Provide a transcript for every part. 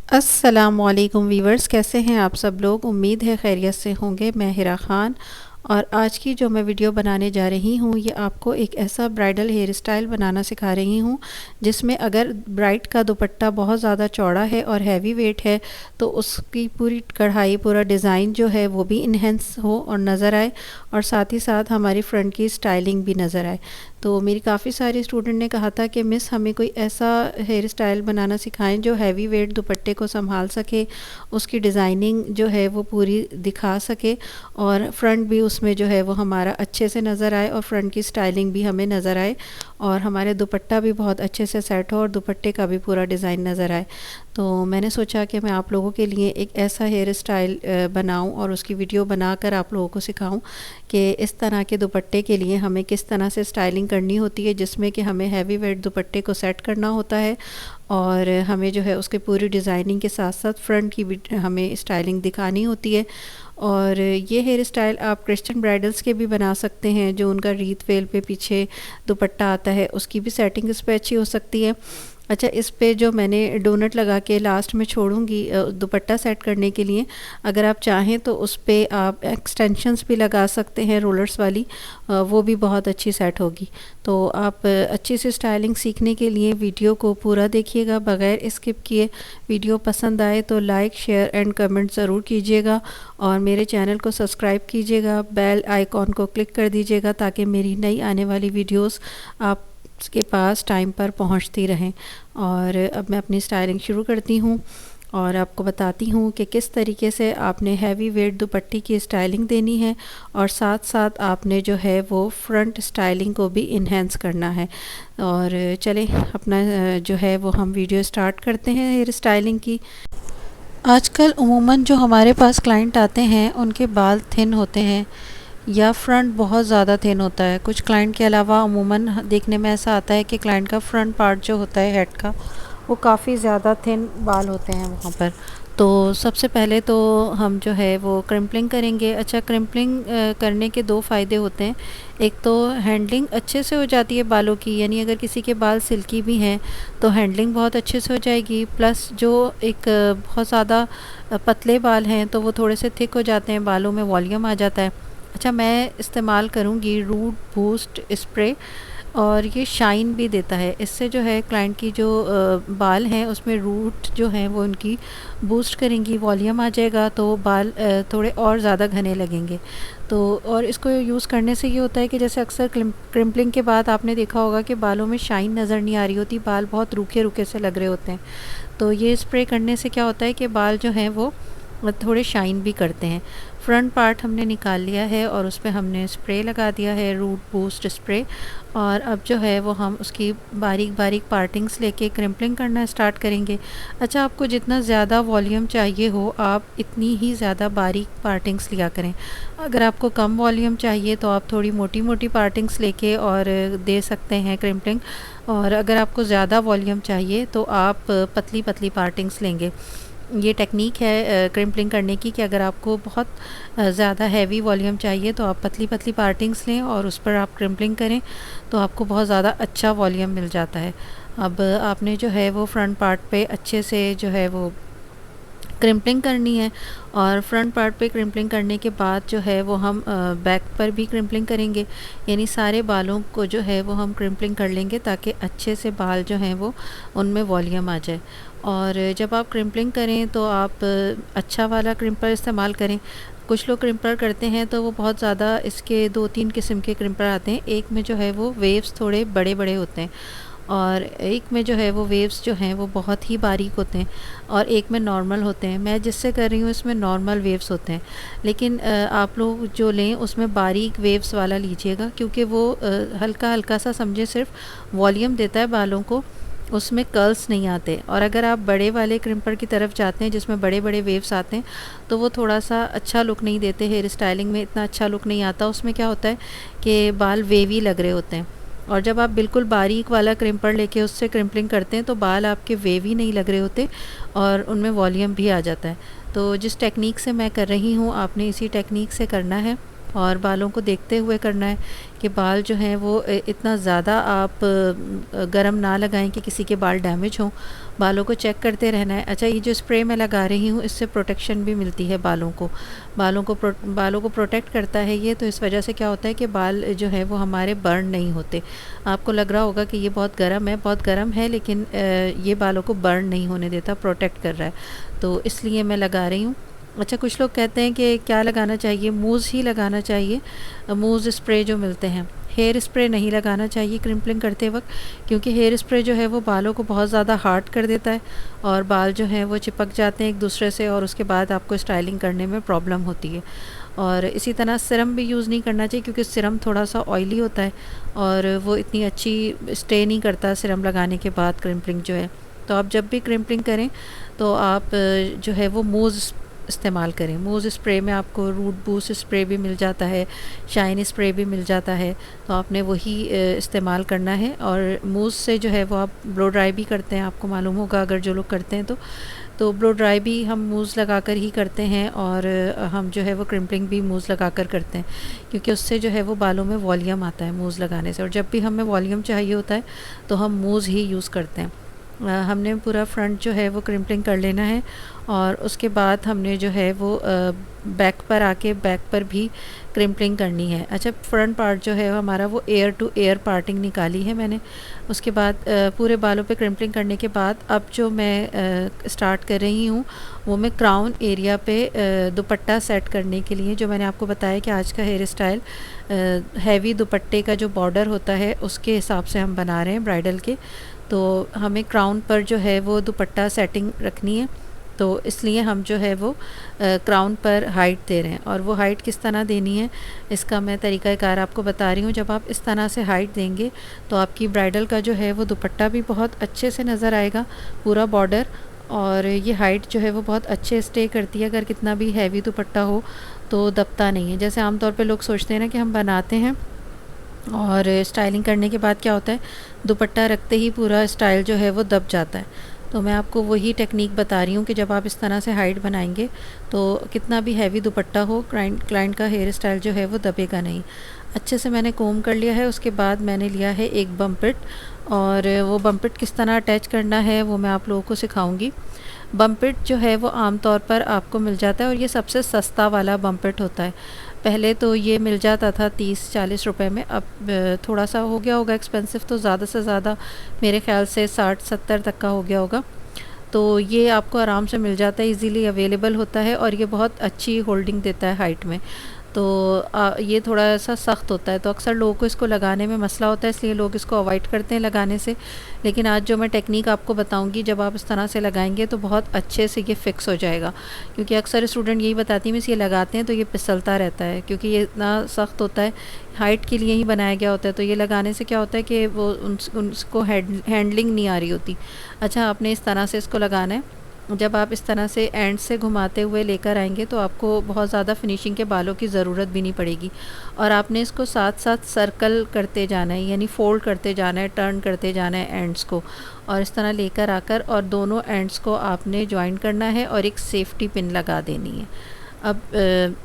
अस्सलामुअलैकुम वीवर्स, कैसे हैं आप सब लोग। उम्मीद है खैरियत से होंगे। मैं हिरा ख़ान और आज की जो मैं वीडियो बनाने जा रही हूँ ये आपको एक ऐसा ब्राइडल हेयर स्टाइल बनाना सिखा रही हूँ जिसमें अगर ब्राइड का दुपट्टा बहुत ज़्यादा चौड़ा है और हैवी वेट है तो उसकी पूरी कढ़ाई, पूरा डिज़ाइन जो है वो भी इन्हेंस हो और नज़र आए, और साथ ही साथ हमारी फ्रंट की स्टाइलिंग भी नज़र आए। तो मेरी काफ़ी सारी स्टूडेंट ने कहा था कि मिस हमें कोई ऐसा हेयर स्टाइल बनाना सिखाएं जो हैवी वेट दुपट्टे को संभाल सके, उसकी डिज़ाइनिंग जो है वो पूरी दिखा सके और फ्रंट भी उसमें जो है वो हमारा अच्छे से नज़र आए और फ्रंट की स्टाइलिंग भी हमें नज़र आए और हमारे दुपट्टा भी बहुत अच्छे से सेट हो और दुपट्टे का भी पूरा डिज़ाइन नज़र आए। तो मैंने सोचा कि मैं आप लोगों के लिए एक ऐसा हेयर स्टाइल बनाऊं और उसकी वीडियो बनाकर आप लोगों को सिखाऊं कि इस तरह के दुपट्टे के लिए हमें किस तरह से स्टाइलिंग करनी होती है, जिसमें कि हमें हैवी वेट दुपट्टे को सेट करना होता है और हमें जो है उसकी पूरी डिज़ाइनिंग के साथ साथ फ्रंट की भी हमें स्टाइलिंग दिखानी होती है। और ये हेयर स्टाइल आप क्रिश्चियन ब्राइडल्स के भी बना सकते हैं, जो उनका रीथ वेल पे पीछे दुपट्टा आता है उसकी भी सेटिंग इस पर अच्छी हो सकती है। अच्छा, इस पे जो मैंने डोनट लगा के लास्ट में छोड़ूंगी दुपट्टा सेट करने के लिए, अगर आप चाहें तो उस पे आप एक्सटेंशंस भी लगा सकते हैं रोलर्स वाली, वो भी बहुत अच्छी सेट होगी। तो आप अच्छी सी स्टाइलिंग सीखने के लिए वीडियो को पूरा देखिएगा बग़ैर स्किप किए। वीडियो पसंद आए तो लाइक, शेयर एंड कमेंट ज़रूर कीजिएगा और मेरे चैनल को सब्सक्राइब कीजिएगा, बेल आइकॉन को क्लिक कर दीजिएगा ताकि मेरी नई आने वाली वीडियोस आप के पास टाइम पर पहुंचती रहें। और अब मैं अपनी स्टाइलिंग शुरू करती हूं और आपको बताती हूं कि किस तरीके से आपने हैवी वेट दुपट्टी की स्टाइलिंग देनी है और साथ साथ आपने जो है वो फ्रंट स्टाइलिंग को भी इन्हेंस करना है। और चलें अपना जो है वो हम वीडियो स्टार्ट करते हैं हेयर स्टाइलिंग की। आजकल उमूमन जो हमारे पास क्लाइंट आते हैं उनके बाल थिन होते हैं या फ्रंट बहुत ज़्यादा थिन होता है। कुछ क्लाइंट के अलावा अमूमन देखने में ऐसा आता है कि क्लाइंट का फ्रंट पार्ट जो होता है हेड का वो काफ़ी ज़्यादा थिन बाल होते हैं वहाँ पर। तो सबसे पहले तो हम जो है वो क्रिम्पलिंग करेंगे। अच्छा, क्रिम्पलिंग करने के दो फ़ायदे होते हैं। एक तो हैंडलिंग अच्छे से हो जाती है बालों की, यानी अगर किसी के बाल सिल्की भी हैं तो हैंडलिंग बहुत अच्छे से हो जाएगी। प्लस जो एक बहुत ज़्यादा पतले बाल हैं तो वो थोड़े से थिक हो जाते हैं, बालों में वॉल्यूम आ जाता है। अच्छा, मैं इस्तेमाल करूँगी रूट बूस्ट स्प्रे और ये शाइन भी देता है। इससे जो है क्लाइंट की जो बाल हैं उसमें रूट जो हैं वो उनकी बूस्ट करेंगी, वॉल्यूम आ जाएगा तो बाल थोड़े और ज़्यादा घने लगेंगे। तो और इसको यूज़ करने से ये होता है कि जैसे अक्सर क्रिम्पलिंग के बाद आपने देखा होगा कि बालों में शाइन नज़र नहीं आ रही होती, बाल बहुत रूखे रूखे से लग रहे होते हैं। तो ये स्प्रे करने से क्या होता है कि बाल जो हैं वो थोड़े शाइन भी करते हैं। फ्रंट पार्ट हमने निकाल लिया है और उस पर हमने स्प्रे लगा दिया है, रूट बूस्ट स्प्रे। और अब जो है वो हम उसकी बारीक बारीक पार्टिंग्स लेके क्रिम्पलिंग करना स्टार्ट करेंगे। अच्छा, आपको जितना ज़्यादा वॉल्यूम चाहिए हो आप इतनी ही ज़्यादा बारीक पार्टिंग्स लिया करें। अगर आपको कम वॉल्यूम चाहिए तो आप थोड़ी मोटी मोटी पार्टिंग्स लेके और दे सकते हैं क्रिम्पलिंग, और अगर आपको ज़्यादा वॉल्यूम चाहिए तो आप पतली पतली पार्टिंग्स लेंगे। ये टेक्निक है क्रिम्पलिंग करने की कि अगर आपको बहुत ज़्यादा हैवी वॉल्यूम चाहिए तो आप पतली पतली पार्टिंग्स लें और उस पर आप क्रिम्पलिंग करें तो आपको बहुत ज़्यादा अच्छा वॉल्यूम मिल जाता है। अब आपने जो है वो फ्रंट पार्ट पे अच्छे से जो है वो क्रिम्पलिंग करनी है और फ्रंट पार्ट पे क्रिम्पलिंग करने के बाद जो है वो हम बैक पर भी क्रिम्पलिंग करेंगे, यानी सारे बालों को जो है वो हम क्रिम्पलिंग कर लेंगे ताकि अच्छे से बाल जो हैं वो उनमें वॉल्यूम आ जाए। और जब आप क्रिम्पलिंग करें तो आप अच्छा वाला क्रिम्पर इस्तेमाल करें। कुछ लोग क्रिम्पर करते हैं तो वो बहुत ज़्यादा, इसके दो तीन किस्म के क्रिम्पर आते हैं। एक में जो है वो वेव्स थोड़े बड़े बड़े होते हैं और एक में जो है वो वेव्स जो हैं वो बहुत ही बारीक होते हैं और एक में नॉर्मल होते हैं। मैं जिससे कर रही हूँ इसमें नॉर्मल वेव्स होते हैं, लेकिन आप लोग जो लें उसमें बारीक वेव्स वाला लीजिएगा क्योंकि वो हल्का हल्का सा समझे सिर्फ वॉल्यूम देता है बालों को, उसमें कर्ल्स नहीं आते। और अगर आप बड़े वाले क्रिम्पर की तरफ जाते हैं जिसमें बड़े बड़े वेव्स आते हैं तो वो थोड़ा सा अच्छा लुक नहीं देते, हेयर स्टाइलिंग में इतना अच्छा लुक नहीं आता। उसमें क्या होता है कि बाल वेवी लग रहे होते हैं, और जब आप बिल्कुल बारीक वाला क्रिम्पर लेके उससे क्रिम्पलिंग करते हैं तो बाल आपके वेवी नहीं लग रहे होते और उनमें वॉल्यूम भी आ जाता है। तो जिस टेक्निक से मैं कर रही हूँ आपने इसी टेक्निक से करना है और बालों को देखते हुए करना है कि बाल जो हैं वो इतना ज़्यादा आप गरम ना लगाएं कि किसी के बाल डैमेज हों। बालों को चेक करते रहना है। अच्छा, ये जो स्प्रे मैं लगा रही हूँ इससे प्रोटेक्शन भी मिलती है बालों को। बालों को प्रोटेक्ट करता है ये, तो इस वजह से क्या होता है कि बाल जो है वो हमारे बर्न नहीं होते। आपको लग रहा होगा कि ये बहुत गर्म है, लेकिन ये बालों को बर्न नहीं होने देता, प्रोटेक्ट कर रहा है। तो इसलिए मैं लगा रही हूँ। अच्छा, कुछ लोग कहते हैं कि क्या लगाना चाहिए, मूज़ ही लगाना चाहिए, मूज़ स्प्रे जो मिलते हैं। हेयर स्प्रे नहीं लगाना चाहिए क्रिम्पलिंग करते वक्त, क्योंकि हेयर स्प्रे जो है वो बालों को बहुत ज़्यादा हार्ड कर देता है और बाल जो हैं वो चिपक जाते हैं एक दूसरे से, और उसके बाद आपको स्टाइलिंग करने में प्रॉब्लम होती है। और इसी तरह सिरम भी यूज़ नहीं करना चाहिए, क्योंकि सिरम थोड़ा सा ऑयली होता है और वो इतनी अच्छी स्टे नहीं करता सिरम लगाने के बाद क्रिम्पलिंग जो है। तो आप जब भी क्रिम्पलिंग करें तो आप जो है वो मूज़ इस्तेमाल करें। मूज़ स्प्रे में आपको रूट बूस्ट स्प्रे भी मिल जाता है, शाइन स्प्रे भी मिल जाता है, तो आपने वही इस्तेमाल करना है। और मूज़ से जो है वो आप ब्लो ड्राई भी करते हैं, आपको मालूम होगा अगर जो लोग करते हैं तो ब्लो ड्राई भी हम मूज़ लगाकर ही करते हैं, और हम जो है वो क्रिम्पलिंग भी मूज़ लगाकर करते हैं, क्योंकि उससे जो है वो बालों में वॉल्यूम आता है मूज़ लगाने से। और जब भी हमें वॉल्यूम चाहिए होता है तो हम मूज़ ही यूज़ करते हैं। हमने पूरा फ्रंट जो है वो क्रिम्पलिंग कर लेना है, और उसके बाद हमने जो है वो बैक पर आके बैक पर भी क्रिम्पलिंग करनी है। अच्छा, फ्रंट पार्ट जो है हमारा वो एयर टू एयर पार्टिंग निकाली है मैंने। उसके बाद पूरे बालों पे क्रिम्पलिंग करने के बाद अब जो मैं स्टार्ट कर रही हूँ वो मैं क्राउन एरिया पे दुपट्टा सेट करने के लिए, जो मैंने आपको बताया कि आज का हेयर स्टाइल हैवी दुपट्टे का जो बॉर्डर होता है उसके हिसाब से हम बना रहे हैं ब्राइडल के। तो हमें क्राउन पर जो है वो दुपट्टा सेटिंग रखनी है, तो इसलिए हम जो है वो क्राउन पर हाइट दे रहे हैं। और वो हाइट किस तरह देनी है इसका मैं तरीक़ाकार आपको बता रही हूँ। जब आप इस तरह से हाइट देंगे तो आपकी ब्राइडल का जो है वो दुपट्टा भी बहुत अच्छे से नज़र आएगा, पूरा बॉर्डर। और ये हाइट जो है वो बहुत अच्छे स्टे करती है, अगर कितना भी हैवी दुपट्टा हो तो दबता नहीं है। जैसे आमतौर पे लोग सोचते हैं ना कि हम बनाते हैं और स्टाइलिंग करने के बाद क्या होता है, दुपट्टा रखते ही पूरा स्टाइल जो है वो दब जाता है। तो मैं आपको वही टेक्निक बता रही हूँ कि जब आप इस तरह से हाइट बनाएंगे तो कितना भी हैवी दुपट्टा हो, क्लाइंट का हेयर स्टाइल जो है वो दबेगा नहीं। अच्छे से मैंने कोम कर लिया है। उसके बाद मैंने लिया है एक बम्पिट, और वो बम्पिट किस तरह अटैच करना है वो मैं आप लोगों को सिखाऊंगी। बम्पिट जो है वो आमतौर पर आपको मिल जाता है, और ये सबसे सस्ता वाला बम्पिट होता है। पहले तो ये मिल जाता था 30-40 रुपए में, अब थोड़ा सा हो गया होगा एक्सपेंसिव, तो ज़्यादा से ज़्यादा मेरे ख़्याल से 60-70 तक का हो गया होगा। तो ये आपको आराम से मिल जाता है, इजीली अवेलेबल होता है, और ये बहुत अच्छी होल्डिंग देता है हाइट में। तो ये थोड़ा सा सख्त होता है, तो अक्सर लोगों को इसको लगाने में मसला होता है, इसलिए लोग इसको अवॉइड करते हैं लगाने से। लेकिन आज जो मैं टेक्निक आपको बताऊंगी, जब आप इस तरह से लगाएंगे तो बहुत अच्छे से ये फ़िक्स हो जाएगा। क्योंकि अक्सर स्टूडेंट यही बताती हैं मिस ये लगाते हैं तो ये फिसलता रहता है, क्योंकि ये इतना सख्त होता है, हाइट के लिए ही बनाया गया होता है। तो ये लगाने से क्या होता है कि वो उनको हैंडलिंग नहीं आ रही होती। अच्छा, आपने इस तरह से इसको लगाना है। जब आप इस तरह से एंड से घुमाते हुए लेकर आएंगे तो आपको बहुत ज़्यादा फिनिशिंग के बालों की ज़रूरत भी नहीं पड़ेगी। और आपने इसको साथ साथ सर्कल करते जाना है, यानी फोल्ड करते जाना है, टर्न करते जाना है एंड्स को, और इस तरह लेकर आकर और दोनों एंड्स को आपने ज्वाइन करना है और एक सेफ्टी पिन लगा देनी है। अब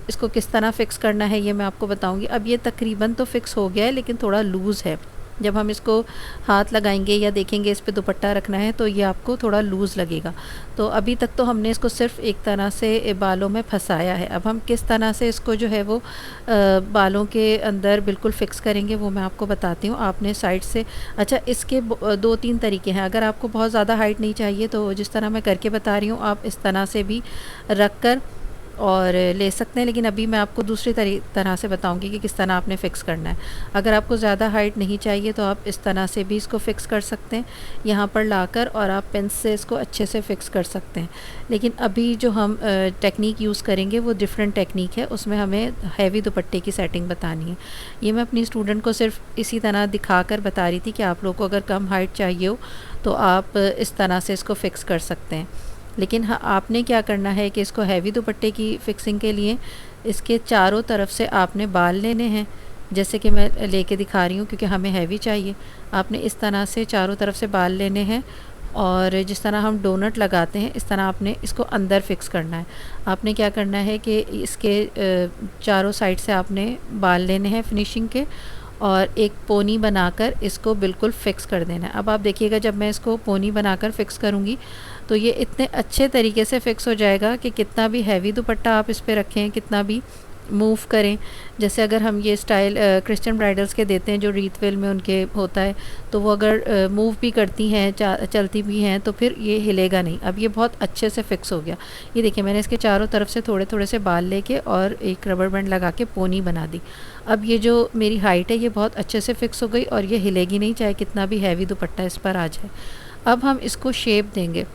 इसको किस तरह फ़िक्स करना है ये मैं आपको बताऊंगी। अब ये तकरीबन तो फ़िक्स हो गया है, लेकिन थोड़ा लूज़ है। जब हम इसको हाथ लगाएंगे या देखेंगे इस पे दुपट्टा रखना है तो ये आपको थोड़ा लूज़ लगेगा। तो अभी तक तो हमने इसको सिर्फ एक तरह से बालों में फंसाया है। अब हम किस तरह से इसको जो है वो बालों के अंदर बिल्कुल फ़िक्स करेंगे वो मैं आपको बताती हूँ। आपने साइड से, अच्छा इसके 2-3 तरीके हैं। अगर आपको बहुत ज़्यादा हाइट नहीं चाहिए तो जिस तरह मैं करके बता रही हूँ आप इस तरह से भी रख कर और ले सकते हैं, लेकिन अभी मैं आपको दूसरी तरह से बताऊंगी कि किस तरह आपने फ़िक्स करना है। अगर आपको ज़्यादा हाइट नहीं चाहिए तो आप इस तरह से भी इसको फ़िक्स कर सकते हैं, यहाँ पर लाकर, और आप पेन से इसको अच्छे से फ़िक्स कर सकते हैं। लेकिन अभी जो हम टेक्निक यूज़ करेंगे वो डिफरेंट टेक्निक है, उसमें हमें हैवी दुपट्टे की सेटिंग बतानी है। ये मैं अपनी स्टूडेंट को सिर्फ इसी तरह दिखा कर बता रही थी कि आप लोग को अगर कम हाइट चाहिए हो तो आप इस तरह से इसको फ़िक्स कर सकते हैं। लेकिन हाँ, आपने क्या करना है कि इसको हैवी दुपट्टे की फ़िक्सिंग के लिए इसके चारों तरफ से आपने बाल लेने हैं, जैसे कि मैं लेके दिखा रही हूँ, क्योंकि हमें हैवी चाहिए। आपने इस तरह से चारों तरफ से बाल लेने हैं और जिस तरह हम डोनट लगाते हैं इस तरह आपने इसको अंदर फिक्स करना है। आपने क्या करना है कि इसके चारों साइड से आपने बाल लेने हैं फिनिशिंग के और एक पोनी बनाकर इसको बिल्कुल फ़िक्स कर देना है। अब आप देखिएगा जब मैं इसको पोनी बनाकर फ़िक्स करूँगी तो ये इतने अच्छे तरीके से फ़िक्स हो जाएगा कि कितना भी हैवी दुपट्टा आप इस पे रखें, कितना भी मूव करें। जैसे अगर हम ये स्टाइल क्रिश्चियन ब्राइडल्स के देते हैं जो रीथ वेल में उनके होता है, तो वो अगर मूव भी करती हैं, चलती भी हैं, तो फिर ये हिलेगा नहीं। अब ये बहुत अच्छे से फिक्स हो गया। ये देखिए मैंने इसके चारों तरफ से थोड़े थोड़े से बाल लेके और एक रबर बैंड लगा के पोनी बना दी। अब ये जो मेरी हाइट है ये बहुत अच्छे से फिक्स हो गई और ये हिलेगी नहीं, चाहे कितना भी हैवी दुपट्टा इस पर आ जाए। अब हम इसको शेप देंगे,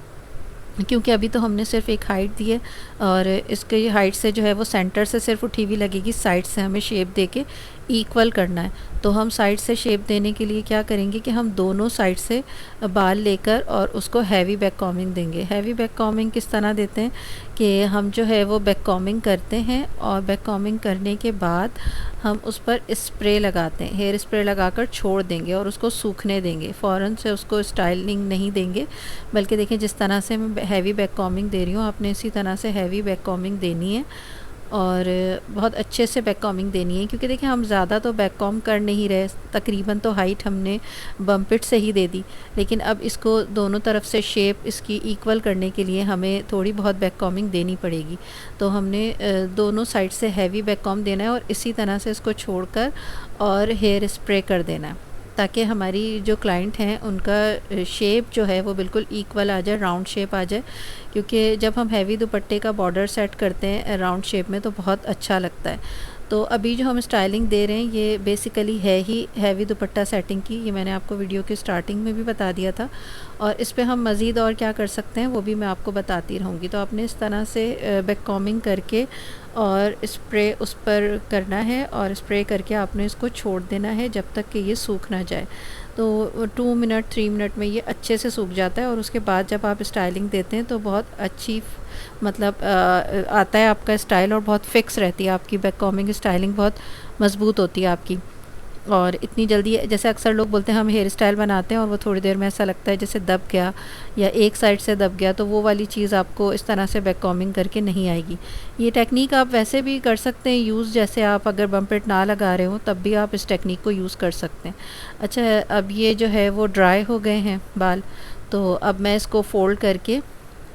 क्योंकि अभी तो हमने सिर्फ एक हाइट दी है और इसके हाइट से जो है वो सेंटर से सिर्फ उठी हुई लगेगी, साइड से हमें शेप दे के इक्वल करना है। तो हम साइड से शेप देने के लिए क्या करेंगे कि हम दोनों साइड से बाल लेकर और उसको हैवी बैक कॉमिंग देंगे। हैवी बैक कॉमिंग किस तरह देते हैं कि हम जो है वो बैक कॉमिंग करते हैं और बैक कॉमिंग करने के बाद हम उस पर स्प्रे लगाते हैं, हेयर स्प्रे लगाकर छोड़ देंगे और उसको सूखने देंगे। फ़ौरन से उसको स्टाइलिंग नहीं देंगे, बल्कि देखें जिस तरह से मैं हैवी बैक कॉमिंग दे रही हूँ आपने इसी तरह से हैवी बैक कॉमिंग देनी है और बहुत अच्छे से बैक कॉमिंग देनी है। क्योंकि देखिए हम ज़्यादा तो बैक कॉम कर नहीं रहे, तकरीबन तो हाइट हमने बम्पिट से ही दे दी, लेकिन अब इसको दोनों तरफ से शेप इसकी इक्वल करने के लिए हमें थोड़ी बहुत बैक कॉमिंग देनी पड़ेगी। तो हमने दोनों साइड से हैवी बैक कॉम देना है और इसी तरह से इसको छोड़कर और हेयर स्प्रे कर देना है, ताकि हमारी जो क्लाइंट हैं उनका शेप जो है वो बिल्कुल इक्वल आ जाए, राउंड शेप आ जाए। क्योंकि जब हम हैवी दुपट्टे का बॉर्डर सेट करते हैं राउंड शेप में तो बहुत अच्छा लगता है। तो अभी जो हम स्टाइलिंग दे रहे हैं ये बेसिकली है ही हैवी दुपट्टा सेटिंग की, ये मैंने आपको वीडियो की स्टार्टिंग में भी बता दिया था और इस पे हम मज़ीद और क्या कर सकते हैं वो भी मैं आपको बताती रहूँगी। तो आपने इस तरह से बैक कॉमिंग करके और स्प्रे उस पर करना है और स्प्रे करके आपने इसको छोड़ देना है जब तक कि ये सूख ना जाए। तो 2 मिनट 3 मिनट में ये अच्छे से सूख जाता है और उसके बाद जब आप स्टाइलिंग देते हैं तो बहुत अच्छी मतलब आता है आपका स्टाइल और बहुत फिक्स रहती है आपकी बैक कॉमिंग स्टाइलिंग, बहुत मज़बूत होती है आपकी। और इतनी जल्दी जैसे अक्सर लोग बोलते हैं हम हेयर स्टाइल बनाते हैं और वो थोड़ी देर में ऐसा लगता है जैसे दब गया या एक साइड से दब गया, तो वो वाली चीज़ आपको इस तरह से बैक कॉमिंग करके नहीं आएगी। ये टेक्निक आप वैसे भी कर सकते हैं यूज़, जैसे आप अगर बम्पेट ना लगा रहे हो तब भी आप इस टेक्निक को यूज़ कर सकते हैं। अच्छा, अब ये जो है वो ड्राई हो गए हैं बाल, तो अब मैं इसको फ़ोल्ड करके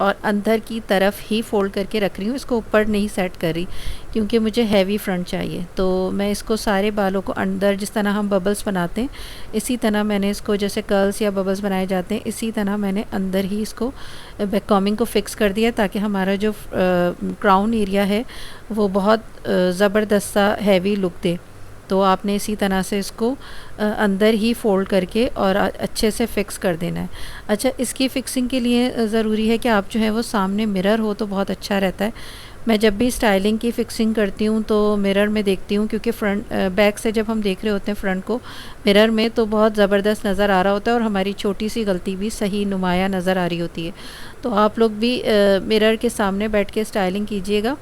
और अंदर की तरफ ही फ़ोल्ड करके रख रही हूँ, इसको ऊपर नहीं सेट कर रही क्योंकि मुझे हैवी फ्रंट चाहिए। तो मैं इसको सारे बालों को अंदर जिस तरह हम बबल्स बनाते हैं इसी तरह मैंने इसको, जैसे कर्ल्स या बबल्स बनाए जाते हैं इसी तरह मैंने अंदर ही इसको बैक कॉमिंग को फ़िक्स कर दिया, ताकि हमारा जो क्राउन एरिया है वो बहुत ज़बरदस्त सा हैवी लुक दे। तो आपने इसी तरह से इसको अंदर ही फ़ोल्ड करके और अच्छे से फ़िक्स कर देना है। अच्छा, इसकी फ़िक्सिंग के लिए ज़रूरी है कि आप जो है वो सामने मिरर हो तो बहुत अच्छा रहता है। मैं जब भी स्टाइलिंग की फ़िक्सिंग करती हूँ तो मिरर में देखती हूँ, क्योंकि फ्रंट बैक से जब हम देख रहे होते हैं फ्रंट को मिरर में तो बहुत ज़बरदस्त नज़र आ रहा होता है और हमारी छोटी सी गलती भी सही नुमाया नज़र आ रही होती है। तो आप लोग भी मिरर के सामने बैठ के स्टाइलिंग कीजिएगा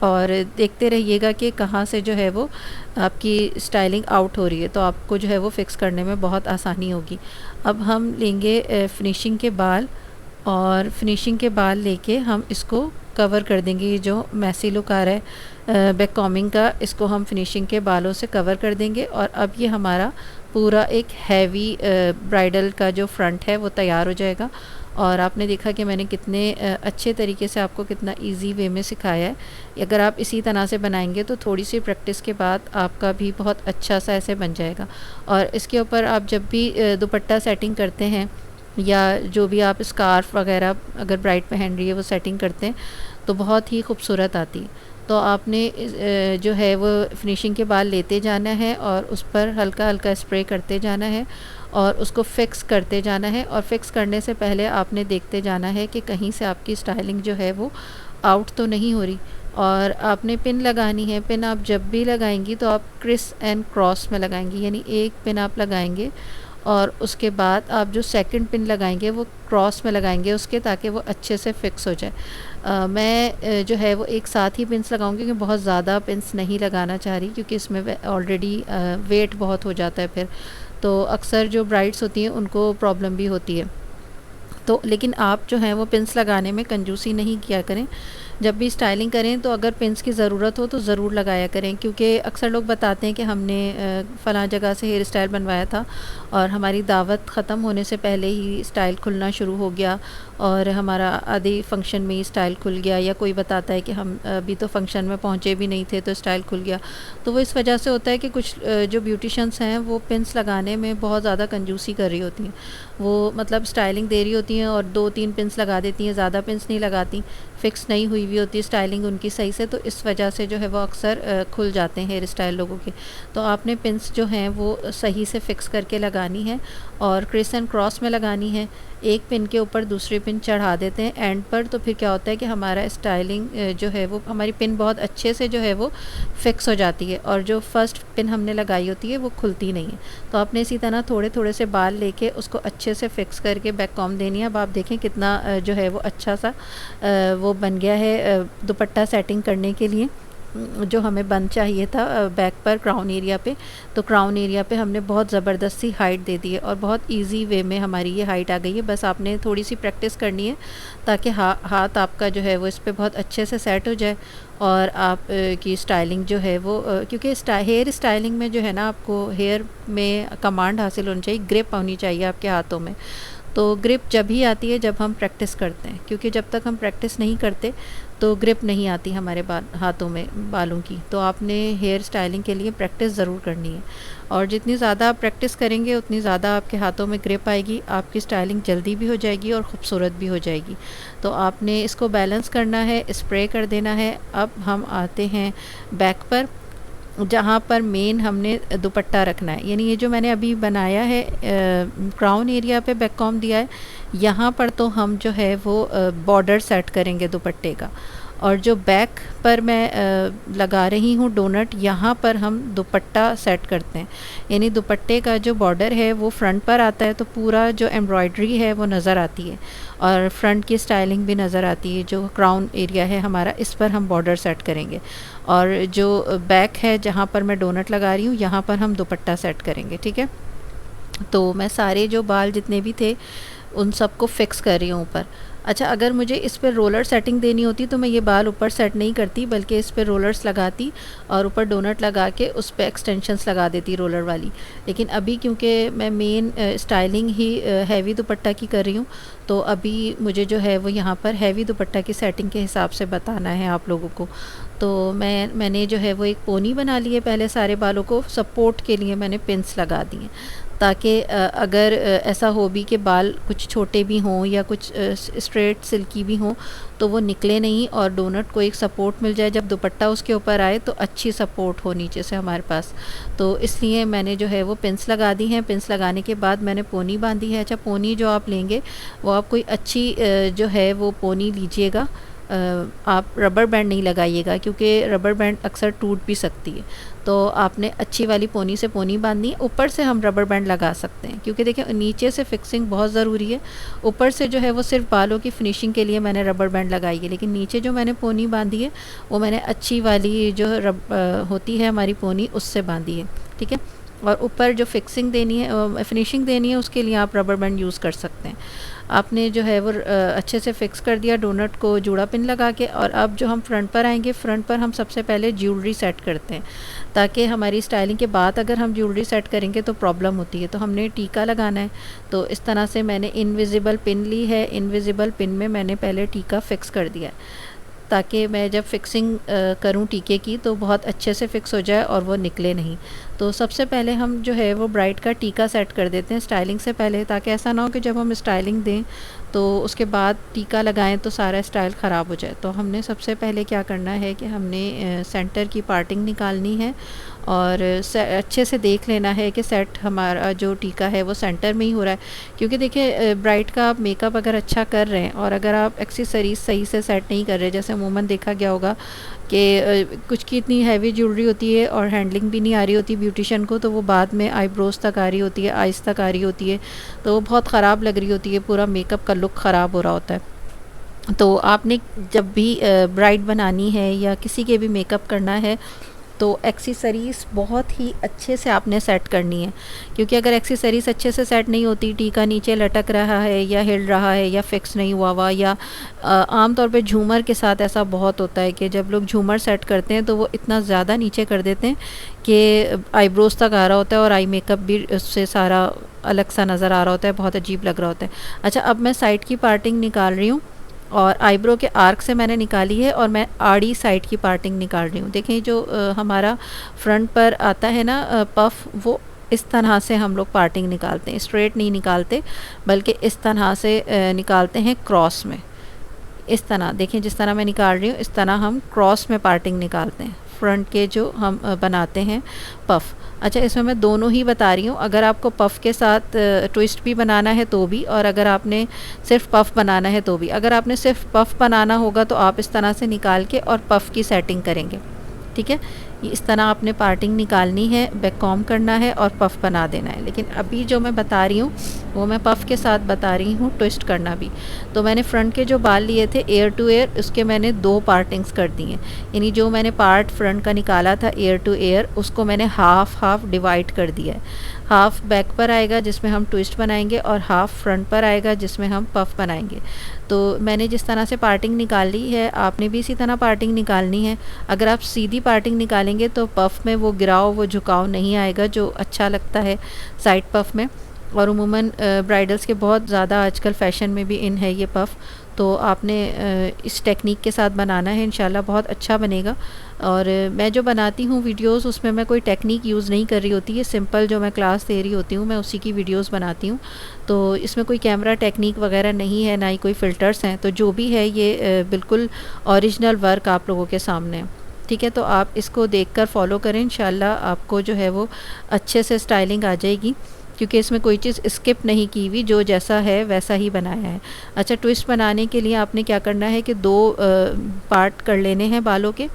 और देखते रहिएगा कि कहाँ से जो है वो आपकी स्टाइलिंग आउट हो रही है, तो आपको जो है वो फ़िक्स करने में बहुत आसानी होगी। अब हम लेंगे फिनिशिंग के बाल और फिनिशिंग के बाल लेके हम इसको कवर कर देंगे। ये जो मैसी लुक आ रहा है बैक कॉमिंग का, इसको हम फिनिशिंग के बालों से कवर कर देंगे और अब ये हमारा पूरा एक हैवी ब्राइडल का जो फ्रंट है वो तैयार हो जाएगा। और आपने देखा कि मैंने कितने अच्छे तरीके से आपको कितना इजी वे में सिखाया है। अगर आप इसी तरह से बनाएंगे तो थोड़ी सी प्रैक्टिस के बाद आपका भी बहुत अच्छा सा ऐसे बन जाएगा। और इसके ऊपर आप जब भी दुपट्टा सेटिंग करते हैं या जो भी आप स्कार्फ वगैरह अगर ब्राइड पहन रही है वो सेटिंग करते हैं तो बहुत ही खूबसूरत आती है। तो आपने जो है वो फिनिशिंग के बाल लेते जाना है और उस पर हल्का हल्का स्प्रे करते जाना है और उसको फ़िक्स करते जाना है। और फ़िक्स करने से पहले आपने देखते जाना है कि कहीं से आपकी स्टाइलिंग जो है वो आउट तो नहीं हो रही। और आपने पिन लगानी है, पिन आप जब भी लगाएंगी तो आप क्रिस एंड क्रॉस में लगाएंगी, यानी एक पिन आप लगाएंगे और उसके बाद आप जो सेकंड पिन लगाएंगे वो क्रॉस में लगाएंगे उसके, ताकि वो अच्छे से फ़िक्स हो जाए। मैं जो है वो एक साथ ही पिन्स लगाऊंगी क्योंकि बहुत ज़्यादा पिन्स नहीं लगाना चाह रही, क्योंकि इसमें ऑलरेडी वेट बहुत हो जाता है फिर, तो अक्सर जो ब्राइड्स होती हैं उनको प्रॉब्लम भी होती है। तो लेकिन आप जो है वो पिन्स लगाने में कंजूसी नहीं किया करें। जब भी स्टाइलिंग करें तो अगर पिन्स की ज़रूरत हो तो ज़रूर लगाया करें, क्योंकि अक्सर लोग बताते हैं कि हमने फ़लाँ जगह से हेयर स्टाइल बनवाया था और हमारी दावत ख़त्म होने से पहले ही स्टाइल खुलना शुरू हो गया और हमारा आधे फंक्शन में ही स्टाइल खुल गया, या कोई बताता है कि हम अभी तो फंक्शन में पहुँचे भी नहीं थे तो स्टाइल खुल गया। तो वो इस वजह से होता है कि कुछ जो ब्यूटिशंस हैं वो पिन्स लगाने में बहुत ज़्यादा कंजूसी कर रही होती हैं। वो मतलब स्टाइलिंग दे रही होती हैं और 2-3 पिन्स लगा देती हैं, ज़्यादा पिन्स नहीं लगाती, फ़िक्स नहीं हुई हुई होती स्टाइलिंग उनकी सही से, तो इस वजह से जो है वो अक्सर खुल जाते हैं हेयर स्टाइल लोगों के। तो आपने पिन्स जो हैं वो सही से फ़िक्स करके लगानी है और क्रिस एंड क्रॉस में लगानी है। एक पिन के ऊपर दूसरी पिन चढ़ा देते हैं एंड पर, तो फिर क्या होता है कि हमारा स्टाइलिंग जो है वो हमारी पिन बहुत अच्छे से जो है वो फ़िक्स हो जाती है और जो फर्स्ट पिन हमने लगाई होती है वो खुलती नहीं है। तो आपने इसी तरह थोड़े थोड़े से बाल लेके उसको अच्छे से फ़िक्स करके बैक कॉम्ब देनी है। अब आप देखें कितना जो है वो अच्छा सा वो बन गया है दुपट्टा सेटिंग करने के लिए। जो हमें बन चाहिए था बैक पर क्राउन एरिया पे, तो क्राउन एरिया पे हमने बहुत ज़बरदस्ती हाइट दे दी है और बहुत इजी वे में हमारी ये हाइट आ गई है। बस आपने थोड़ी सी प्रैक्टिस करनी है ताकि हाथ आपका जो है वो इस पे बहुत अच्छे से सेट हो जाए और आप की स्टाइलिंग जो है वो क्योंकि हेयर स्टाइलिंग में जो है ना, आपको हेयर में कमांड हासिल होनी चाहिए, ग्रिप होनी चाहिए आपके हाथों में। तो ग्रिप जब ही आती है जब हम प्रैक्टिस करते हैं, क्योंकि जब तक हम प्रैक्टिस नहीं करते तो ग्रिप नहीं आती हमारे हाथों में बालों की। तो आपने हेयर स्टाइलिंग के लिए प्रैक्टिस ज़रूर करनी है और जितनी ज़्यादा आप प्रैक्टिस करेंगे उतनी ज़्यादा आपके हाथों में ग्रिप आएगी, आपकी स्टाइलिंग जल्दी भी हो जाएगी और ख़ूबसूरत भी हो जाएगी। तो आपने इसको बैलेंस करना है, स्प्रे कर देना है। अब हम आते हैं बैक पर, जहाँ पर मेन हमने दुपट्टा रखना है, यानी ये जो मैंने अभी बनाया है क्राउन एरिया पे बैक कॉम्ब दिया है, यहाँ पर तो हम जो है वो बॉर्डर सेट करेंगे दुपट्टे का, और जो बैक पर मैं लगा रही हूँ डोनट, यहाँ पर हम दुपट्टा सेट करते हैं। यानी दुपट्टे का जो बॉर्डर है वो फ्रंट पर आता है, तो पूरा जो एम्ब्रॉयडरी है वो नज़र आती है और फ्रंट की स्टाइलिंग भी नज़र आती है। जो क्राउन एरिया है हमारा, इस पर हम बॉर्डर सेट करेंगे और जो बैक है जहाँ पर मैं डोनट लगा रही हूँ, यहाँ पर हम दुपट्टा सेट करेंगे। ठीक है, तो मैं सारे जो बाल जितने भी थे उन सबको फिक्स कर रही हूँ ऊपर। अच्छा, अगर मुझे इस पर रोलर सेटिंग देनी होती तो मैं ये बाल ऊपर सेट नहीं करती, बल्कि इस पर रोलर्स लगाती और ऊपर डोनट लगा के उस पर एक्सटेंशंस लगा देती रोलर वाली। लेकिन अभी क्योंकि मैं मेन स्टाइलिंग ही हैवी दुपट्टा की कर रही हूँ, तो अभी मुझे जो है वो यहाँ पर हैवी दुपट्टा की सेटिंग के हिसाब से बताना है आप लोगों को। तो मैंने जो है वो एक पोनी बना ली है। पहले सारे बालों को सपोर्ट के लिए मैंने पिन्स लगा दिए, ताकि अगर ऐसा हो भी कि बाल कुछ छोटे भी हों या कुछ स्ट्रेट सिल्की भी हों तो वो निकले नहीं और डोनट को एक सपोर्ट मिल जाए, जब दुपट्टा उसके ऊपर आए तो अच्छी सपोर्ट हो नीचे से हमारे पास। तो इसलिए मैंने जो है वो पिन्स लगा दी हैं। पिन्स लगाने के बाद मैंने पोनी बांधी है। अच्छा, पोनी जो आप लेंगे वो आप कोई अच्छी जो है वो पोनी लीजिएगा। आप रबर बैंड नहीं लगाइएगा, क्योंकि रबर बैंड अक्सर टूट भी सकती है। तो आपने अच्छी वाली पोनी से पोनी बांधनी है। ऊपर से हम रबर बैंड लगा सकते हैं, क्योंकि देखिए नीचे से फिक्सिंग बहुत ज़रूरी है। ऊपर से जो है वो सिर्फ बालों की फिनिशिंग के लिए मैंने रबर बैंड लगाई है, लेकिन नीचे जो मैंने पोनी बांधी है वो मैंने अच्छी वाली जो होती है हमारी पोनी, उससे बांधी है। ठीक है, और ऊपर जो फिक्सिंग देनी है, फिनिशिंग देनी है, उसके लिए आप रबर बैंड यूज़ कर सकते हैं। आपने जो है वो अच्छे से फिक्स कर दिया डोनट को जूड़ा पिन लगा के। और अब जो हम फ्रंट पर आएंगे, फ्रंट पर हम सबसे पहले ज्वेलरी सेट करते हैं, ताकि हमारी स्टाइलिंग के बाद अगर हम ज्वेलरी सेट करेंगे तो प्रॉब्लम होती है। तो हमने टीका लगाना है, तो इस तरह से मैंने इनविजिबल पिन ली है। इनविजिबल पिन में मैंने पहले टीका फिक्स कर दिया है, ताकि मैं जब फिक्सिंग करूं टीके की तो बहुत अच्छे से फिक्स हो जाए और वो निकले नहीं। तो सबसे पहले हम जो है वो ब्राइड का टीका सेट कर देते हैं स्टाइलिंग से पहले, ताकि ऐसा ना हो कि जब हम स्टाइलिंग दें तो उसके बाद टीका लगाएं तो सारा स्टाइल ख़राब हो जाए। तो हमने सबसे पहले क्या करना है कि हमने सेंटर की पार्टिंग निकालनी है और अच्छे से देख लेना है कि सेट हमारा जो टीका है वो सेंटर में ही हो रहा है। क्योंकि देखिए ब्राइड का आप मेकअप अगर अच्छा कर रहे हैं और अगर आप एक्सेसरीज सही से सेट नहीं कर रहे, जैसे अमूमन देखा गया होगा कि कुछ की इतनी हैवी ज्वेलरी होती है और हैंडलिंग भी नहीं आ रही होती ब्यूटिशियन को, तो वो बाद में आईब्रोज़ तक आ रही होती है, आइज़ तक आ रही होती है, तो वो बहुत ख़राब लग रही होती है, पूरा मेकअप का लुक ख़राब हो रहा होता है। तो आपने जब भी ब्राइड बनानी है या किसी के भी मेकअप करना है तो एक्सेसरीज़ बहुत ही अच्छे से आपने सेट करनी है, क्योंकि अगर एक्सेसरीज़ अच्छे से सेट नहीं होती, टीका नीचे लटक रहा है या हिल रहा है या फिक्स नहीं हुआ या आम तौर पे झूमर के साथ ऐसा बहुत होता है कि जब लोग झूमर सेट करते हैं तो वो इतना ज़्यादा नीचे कर देते हैं कि आईब्रोज़ तक आ रहा होता है और आई मेकअप भी उससे सारा अलग सा नज़र आ रहा होता है, बहुत अजीब लग रहा होता है। अच्छा, अब मैं साइड की पार्टिंग निकाल रही हूँ और आईब्रो के आर्क से मैंने निकाली है और मैं आड़ी साइड की पार्टिंग निकाल रही हूँ। देखें जो हमारा फ्रंट पर आता है ना पफ, वो इस तरह से हम लोग पार्टिंग निकालते हैं, स्ट्रेट नहीं निकालते बल्कि इस तरह से निकालते हैं क्रॉस में। इस तरह देखें, जिस तरह मैं निकाल रही हूँ इस तरह हम क्रॉस में पार्टिंग निकालते हैं फ्रंट के जो हम बनाते हैं पफ़। अच्छा, इसमें मैं दोनों ही बता रही हूँ, अगर आपको पफ़ के साथ ट्विस्ट भी बनाना है तो भी, और अगर आपने सिर्फ पफ़ बनाना है तो भी। अगर आपने सिर्फ पफ़ बनाना होगा तो आप इस तरह से निकाल के और पफ़ की सेटिंग करेंगे, ठीक है। ये इस तरह आपने पार्टिंग निकालनी है, बैक कॉम करना है और पफ़ बना देना है। लेकिन अभी जो मैं बता रही हूँ वो मैं पफ़ के साथ बता रही हूँ, ट्विस्ट करना भी। तो मैंने फ्रंट के जो बाल लिए थे एयर टू एयर, उसके मैंने 2 पार्टिंग्स कर दी हैं, यानी जो मैंने पार्ट फ्रंट का निकाला था एयर टू एयर उसको मैंने हाफ डिवाइड कर दिया है। हाफ बैक पर आएगा जिसमें हम ट्विस्ट बनाएंगे और हाफ फ्रंट पर आएगा जिसमें हम पफ़ बनाएंगे। तो मैंने जिस तरह से पार्टिंग निकाली है आपने भी इसी तरह पार्टिंग निकालनी है। अगर आप सीधी पार्टिंग निकालेंगे तो पफ़ में वो गिराव, वो झुकाव नहीं आएगा जो अच्छा लगता है साइड पफ़ में। और उमूमन ब्राइडल्स के बहुत ज़्यादा आजकल फ़ैशन में भी इन है ये पफ़, तो आपने इस टेक्निक के साथ बनाना है, इंशाल्लाह बहुत अच्छा बनेगा। और मैं जो बनाती हूँ वीडियोस उसमें मैं कोई टेक्निक यूज़ नहीं कर रही होती है, सिंपल जो मैं क्लास दे रही होती हूँ मैं उसी की वीडियोस बनाती हूँ। तो इसमें कोई कैमरा टेक्निक वगैरह नहीं है, ना ही कोई फ़िल्टर्स हैं, तो जो भी है ये बिल्कुल ओरिजिनल वर्क आप लोगों के सामने है, ठीक है। तो आप इसको देखकर फॉलो करें, इंशाल्लाह आपको जो है वो अच्छे से स्टाइलिंग आ जाएगी, क्योंकि इसमें कोई चीज़ स्किप नहीं की हुई, जो जैसा है वैसा ही बनाया है। अच्छा, ट्विस्ट बनाने के लिए आपने क्या करना है कि 2 पार्ट कर लेने हैं बालों के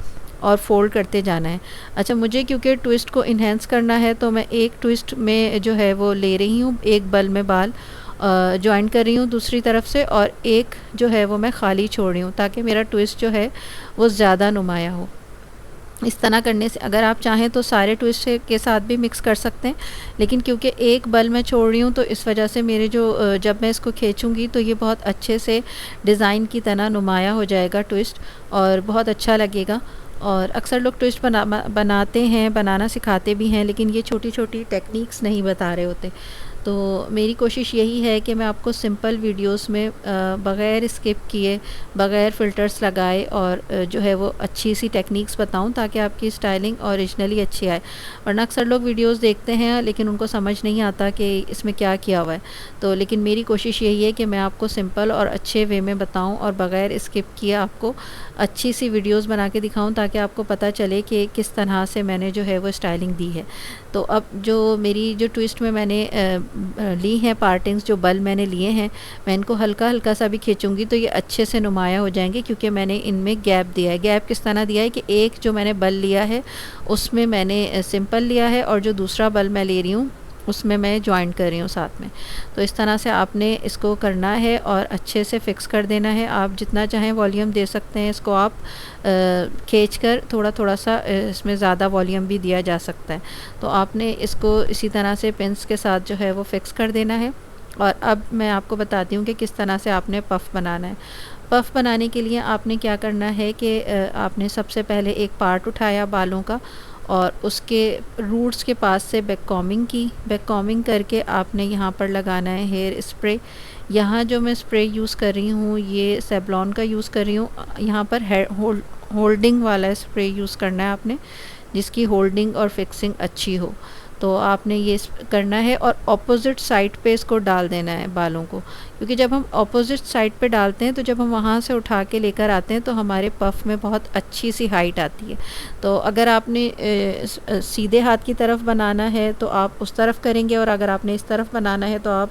और फोल्ड करते जाना है। अच्छा, मुझे क्योंकि ट्विस्ट को इन्हेंस करना है तो मैं एक ट्विस्ट में जो है वो ले रही हूँ, एक बल में बाल जॉइन कर रही हूँ दूसरी तरफ से, और एक जो है वो मैं खाली छोड़ रही हूँ ताकि मेरा ट्विस्ट जो है वो ज़्यादा नुमाया हो। इस तरह करने से अगर आप चाहें तो सारे ट्विस्ट के साथ भी मिक्स कर सकते हैं, लेकिन क्योंकि एक बल मैं छोड़ रही हूँ तो इस वजह से मेरे जो जब मैं इसको खींचूँगी तो ये बहुत अच्छे से डिज़ाइन की तरह नुमाया हो जाएगा ट्विस्ट, और बहुत अच्छा लगेगा। और अक्सर लोग ट्विस्ट बनाते हैं, बनाना सिखाते भी हैं, लेकिन ये छोटी छोटी टेक्निक्स नहीं बता रहे होते। तो मेरी कोशिश यही है कि मैं आपको सिंपल वीडियोस में बग़ैर स्किप किए, बग़ैर फ़िल्टर्स लगाए और जो है वो अच्छी सी टेक्निक्स बताऊं ताकि आपकी स्टाइलिंग ओरिजिनली अच्छी आए। वरना अक्सर लोग वीडियोस देखते हैं लेकिन उनको समझ नहीं आता कि इसमें क्या किया हुआ है। तो लेकिन मेरी कोशिश यही है कि मैं आपको सिंपल और अच्छे वे में बताऊँ और बग़ैर स्किप किए आपको अच्छी सी वीडियोज़ बना के दिखाऊँ ताकि आपको पता चले कि किस तरह से मैंने जो है वो स्टाइलिंग दी है। तो अब जो मेरी जो ट्विस्ट में मैंने ली हैं पार्टिंग्स, जो बल मैंने लिए हैं, मैं इनको हल्का हल्का सा भी खींचूंगी तो ये अच्छे से नुमाया हो जाएंगे, क्योंकि मैंने इनमें गैप दिया है। गैप किस तरह दिया है कि एक जो मैंने बल लिया है उसमें मैंने सिंपल लिया है और जो दूसरा बल मैं ले रही हूँ उसमें मैं जॉइन कर रही हूँ साथ में। तो इस तरह से आपने इसको करना है और अच्छे से फिक्स कर देना है। आप जितना चाहें वॉल्यूम दे सकते हैं, इसको आप खींच कर थोड़ा थोड़ा सा इसमें ज़्यादा वॉल्यूम भी दिया जा सकता है। तो आपने इसको इसी तरह से पिन्स के साथ जो है वो फिक्स कर देना है। और अब मैं आपको बताती हूँ कि किस तरह से आपने पफ़ बनाना है। पफ़ बनाने के लिए आपने क्या करना है कि आपने सबसे पहले एक पार्ट उठाया बालों का और उसके रूट्स के पास से बैक कॉमिंग की। बैक कॉमिंग करके आपने यहाँ पर लगाना है हेयर स्प्रे। यहाँ जो मैं स्प्रे यूज़ कर रही हूँ ये सेवलॉन का यूज़ कर रही हूँ। यहाँ पर होल्डिंग वाला स्प्रे यूज़ करना है आपने, जिसकी होल्डिंग और फिक्सिंग अच्छी हो। तो आपने ये करना है और ऑपोजिट साइड पे इसको डाल देना है बालों को, क्योंकि जब हम ऑपोजिट साइड पे डालते हैं तो जब हम वहाँ से उठा के लेकर आते हैं तो हमारे पफ़ में बहुत अच्छी सी हाइट आती है। तो अगर आपने सीधे हाथ की तरफ बनाना है तो आप उस तरफ करेंगे, और अगर आपने इस तरफ बनाना है तो आप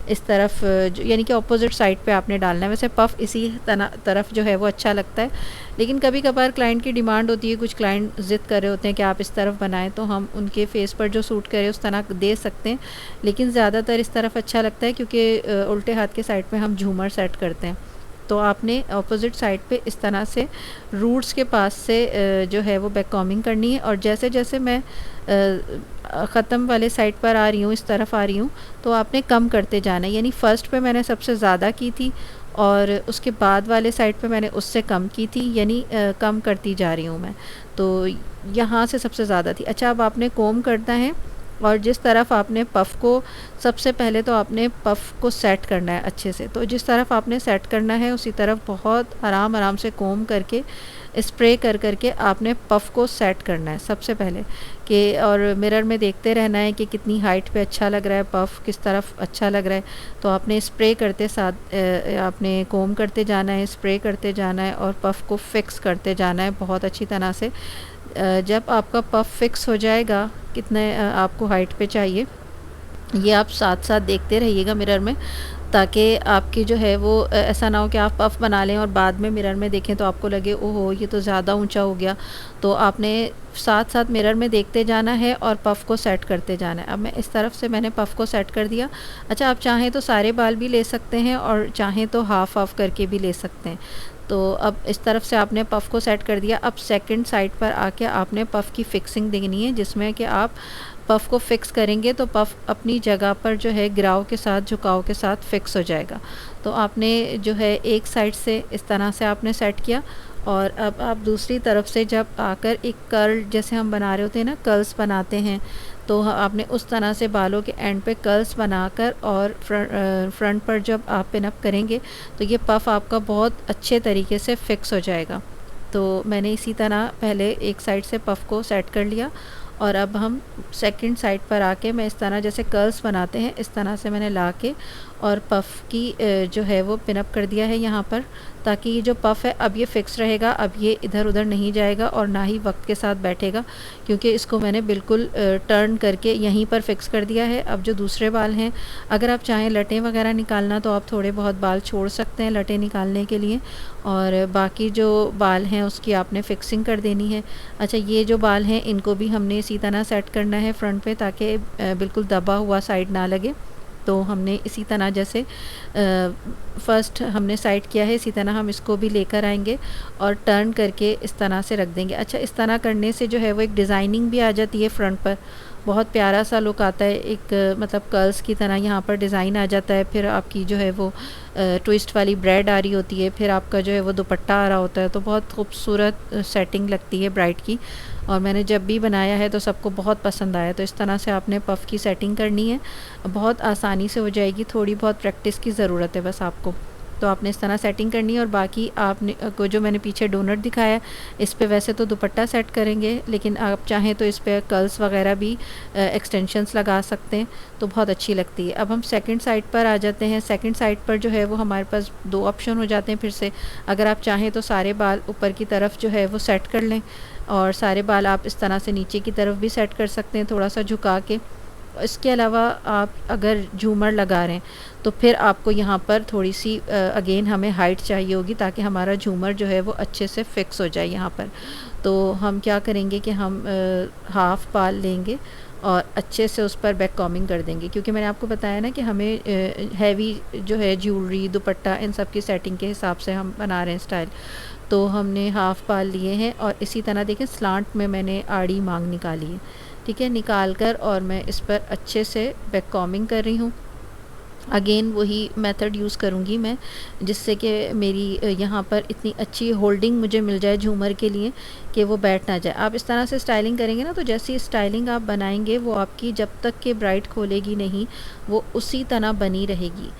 इस तरफ यानी कि ऑपोजिट साइड पे आपने डालना है। वैसे पफ़ इसी तरफ जो है वो अच्छा लगता है, लेकिन कभी कभार क्लाइंट की डिमांड होती है, कुछ क्लाइंट ज़िद कर रहे होते हैं कि आप इस तरफ बनाएं, तो हम उनके फेस पर जो सूट करे उस तरह दे सकते हैं, लेकिन ज़्यादातर इस तरफ अच्छा लगता है क्योंकि उल्टे हाथ के साइड पे हम झूमर सेट करते हैं। तो आपने ऑपोजिट साइड पे इस तरह से रूट्स के पास से जो है वो बैक कॉमिंग करनी है। और जैसे जैसे मैं ख़त्म वाले साइड पर आ रही हूँ, इस तरफ आ रही हूँ, तो आपने कम करते जाना है। यानी फ़र्स्ट पे मैंने सबसे ज़्यादा की थी और उसके बाद वाले साइड पे मैंने उससे कम की थी, यानी कम करती जा रही हूँ मैं। तो यहाँ से सबसे ज़्यादा थी। अच्छा, अब आपने कोम करना है और जिस तरफ आपने पफ़ को, सबसे पहले तो आपने पफ़ को सेट करना है अच्छे से। तो जिस तरफ आपने सेट करना है उसी तरफ बहुत आराम आराम से कोम करके, स्प्रे कर करके आपने पफ़ को सेट करना है सबसे पहले कि, और मिरर में देखते रहना है कि कितनी हाइट पे अच्छा लग रहा है पफ़, किस तरफ अच्छा लग रहा है। तो आपने स्प्रे करते साथ आपने कोम करते जाना है, स्प्रे करते जाना है और पफ़ को फिक्स करते जाना है बहुत अच्छी तरह से। जब आपका पफ़ फिक्स हो जाएगा, कितने आपको हाइट पे चाहिए, ये आप साथ साथ देखते रहिएगा मिरर में, ताकि आपकी जो है वो ऐसा ना हो कि आप पफ़ बना लें और बाद में मिरर में देखें तो आपको लगे ओहो ये तो ज़्यादा ऊंचा हो गया। तो आपने साथ साथ मिरर में देखते जाना है और पफ़ को सेट करते जाना है। अब मैं इस तरफ से मैंने पफ़ को सेट कर दिया। अच्छा, आप चाहें तो सारे बाल भी ले सकते हैं और चाहें तो हाफ़ हाफ़ करके भी ले सकते हैं। तो अब इस तरफ से आपने पफ़ को सेट कर दिया। अब सेकंड साइड पर आके आपने पफ़ की फ़िक्सिंग देनी है, जिसमें कि आप पफ़ को फ़िक्स करेंगे तो पफ़ अपनी जगह पर जो है गिराव के साथ, झुकाव के साथ फ़िक्स हो जाएगा। तो आपने जो है एक साइड से इस तरह से आपने सेट किया और अब आप दूसरी तरफ से जब आकर एक कर्ल, जैसे हम बना रहे होते हैं ना, कर्ल्स बनाते हैं, तो आपने उस तरह से बालों के एंड पे कर्ल्स बनाकर और फ्रंट पर जब आप पिन अप करेंगे तो ये पफ़ आपका बहुत अच्छे तरीके से फ़िक्स हो जाएगा। तो मैंने इसी तरह पहले एक साइड से पफ़ को सेट कर लिया और अब हम सेकंड साइड पर आके, मैं इस तरह जैसे कर्ल्स बनाते हैं इस तरह से मैंने ला के और पफ़ की जो है वो पिन अप कर दिया है यहाँ पर, ताकि ये जो पफ़ है अब ये फ़िक्स रहेगा, अब ये इधर उधर नहीं जाएगा और ना ही वक्त के साथ बैठेगा, क्योंकि इसको मैंने बिल्कुल टर्न करके यहीं पर फ़िक्स कर दिया है। अब जो दूसरे बाल हैं, अगर आप चाहें लटें वगैरह निकालना तो आप थोड़े बहुत बाल छोड़ सकते हैं लटें निकालने के लिए, और बाकी जो बाल हैं उसकी आपने फ़िक्सिंग कर देनी है। अच्छा, ये जो बाल हैं इनको भी हमने इसी तरह सेट करना है फ्रंट पे, ताकि बिल्कुल दबा हुआ साइड ना लगे। तो हमने इसी तरह जैसे फ़र्स्ट हमने साइड किया है, इसी तरह हम इसको भी लेकर आएंगे और टर्न करके इस तरह से रख देंगे। अच्छा, इस तरह करने से जो है वो एक डिज़ाइनिंग भी आ जाती है फ्रंट पर, बहुत प्यारा सा लुक आता है, एक मतलब कर्ल्स की तरह यहाँ पर डिज़ाइन आ जाता है। फिर आपकी जो है वो ट्विस्ट वाली ब्रेड आ रही होती है, फिर आपका जो है वो दुपट्टा आ रहा होता है, तो बहुत खूबसूरत सेटिंग लगती है ब्राइड की। और मैंने जब भी बनाया है तो सबको बहुत पसंद आया। तो इस तरह से आपने पफ़ की सेटिंग करनी है, बहुत आसानी से हो जाएगी, थोड़ी बहुत प्रैक्टिस की ज़रूरत है बस आपको। तो आपने इस तरह सेटिंग करनी है और बाकी आपने को जो मैंने पीछे डोनट दिखाया, इस पे वैसे तो दुपट्टा सेट करेंगे, लेकिन आप चाहें तो इस पे कर्ल्स वगैरह भी एक्सटेंशंस लगा सकते हैं, तो बहुत अच्छी लगती है। अब हम सेकंड साइड पर आ जाते हैं। सेकंड साइड पर जो है वो हमारे पास दो ऑप्शन हो जाते हैं फिर से। अगर आप चाहें तो सारे बाल ऊपर की तरफ जो है वो सेट कर लें और सारे बाल आप इस तरह से नीचे की तरफ भी सेट कर सकते हैं थोड़ा सा झुका के। इसके अलावा आप अगर झूमर लगा रहे हैं तो फिर आपको यहाँ पर थोड़ी सी अगेन हमें हाइट चाहिए होगी, ताकि हमारा झूमर जो है वो अच्छे से फिक्स हो जाए यहाँ पर। तो हम क्या करेंगे कि हम हाफ़ बाल लेंगे और अच्छे से उस पर बैक कॉमिंग कर देंगे, क्योंकि मैंने आपको बताया ना कि हमें हैवी जो है ज्वेलरी, दुपट्टा, इन सब की सेटिंग के हिसाब से हम बना रहे हैं स्टाइल। तो हमने हाफ़ बाल लिए हैं और इसी तरह देखें स्लांट में मैंने आड़ी मांग निकाली है, ठीक है, निकाल कर और मैं इस पर अच्छे से बैक कॉमिंग कर रही हूँ। अगेन वही मेथड यूज़ करूँगी मैं, जिससे कि मेरी यहाँ पर इतनी अच्छी होल्डिंग मुझे मिल जाए झूमर के लिए कि वो बैठ ना जाए। आप इस तरह से स्टाइलिंग करेंगे ना, तो जैसी स्टाइलिंग आप बनाएंगे वो आपकी जब तक कि ब्राइड खोलेगी नहीं वो उसी तरह बनी रहेगी।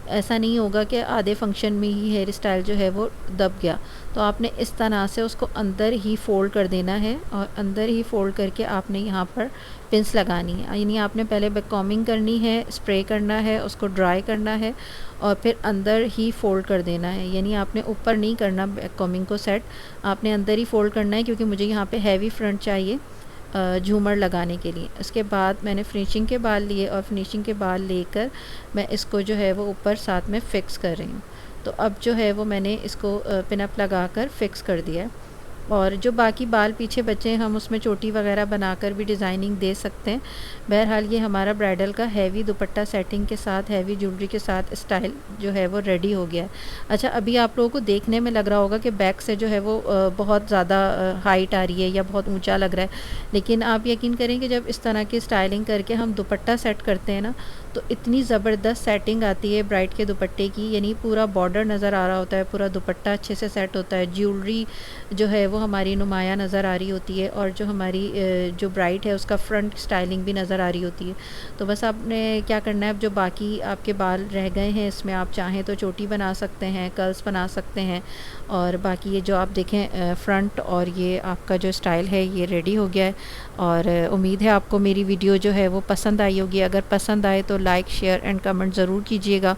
ऐसा नहीं होगा कि आधे फंक्शन में ही हेयर स्टाइल जो है वो दब गया। तो आपने इस तरह से उसको अंदर ही फ़ोल्ड कर देना है और अंदर ही फ़ोल्ड करके आपने यहाँ पर पिंस लगानी है। यानी आपने पहले बैक कॉमिंग करनी है, स्प्रे करना है, उसको ड्राई करना है और फिर अंदर ही फ़ोल्ड कर देना है। यानी आपने ऊपर नहीं करना बैक कॉमिंग को सेट, आपने अंदर ही फ़ोल्ड करना है, क्योंकि मुझे यहाँ पे हैवी फ्रंट चाहिए झूमर लगाने के लिए। इसके बाद मैंने फिनिशिंग के बाल लिए और फिनिशिंग के बाल लेकर मैं इसको जो है वो ऊपर साथ में फ़िक्स कर रही हूँ। तो अब जो है वो मैंने इसको पिन अप लगा कर फ़िक्स कर दिया है। और जो बाकी बाल पीछे बचे हैं हम उसमें चोटी वगैरह बनाकर भी डिज़ाइनिंग दे सकते हैं। बहरहाल ये हमारा ब्राइडल का हैवी दुपट्टा सेटिंग के साथ, हैवी ज्वेलरी के साथ स्टाइल जो है वो रेडी हो गया है। अच्छा, अभी आप लोगों को देखने में लग रहा होगा कि बैक से जो है वो बहुत ज़्यादा हाइट आ रही है या बहुत ऊंचा लग रहा है, लेकिन आप यकीन करें कि जब इस तरह की स्टाइलिंग करके हम दुपट्टा सेट करते हैं ना, तो इतनी ज़बरदस्त सेटिंग आती है ब्राइड के दुपट्टे की। यानी पूरा बॉर्डर नज़र आ रहा होता है, पूरा दुपट्टा अच्छे से सेट होता है, ज्वेलरी जो है वो हमारी नुमाया नज़र आ रही होती है, और जो हमारी जो ब्राइड है उसका फ्रंट स्टाइलिंग भी नज़र आ रही होती है। तो बस आपने क्या करना है, अब जो बाकी आपके बाल रह गए हैं इसमें आप चाहें तो चोटी बना सकते हैं, कर्ल्स बना सकते हैं, और बाकी ये जो आप देखें फ्रंट और ये आपका जो स्टाइल है ये रेडी हो गया है। और उम्मीद है आपको मेरी वीडियो जो है वो पसंद आई होगी। अगर पसंद आए तो लाइक, शेयर एंड कमेंट ज़रूर कीजिएगा।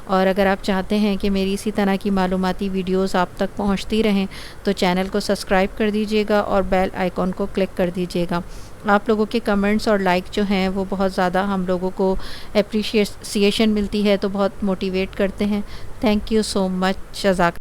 और अगर आप चाहते हैं कि मेरी इसी तरह की मालूमाती वीडियोस आप तक पहुंचती रहें तो चैनल को सब्सक्राइब कर दीजिएगा और बेल आइकॉन को क्लिक कर दीजिएगा। आप लोगों के कमेंट्स और लाइक जो हैं वो बहुत ज़्यादा हम लोगों को अप्रिशिएशन मिलती है, तो बहुत मोटिवेट करते हैं। Thank you so much. जज़ाक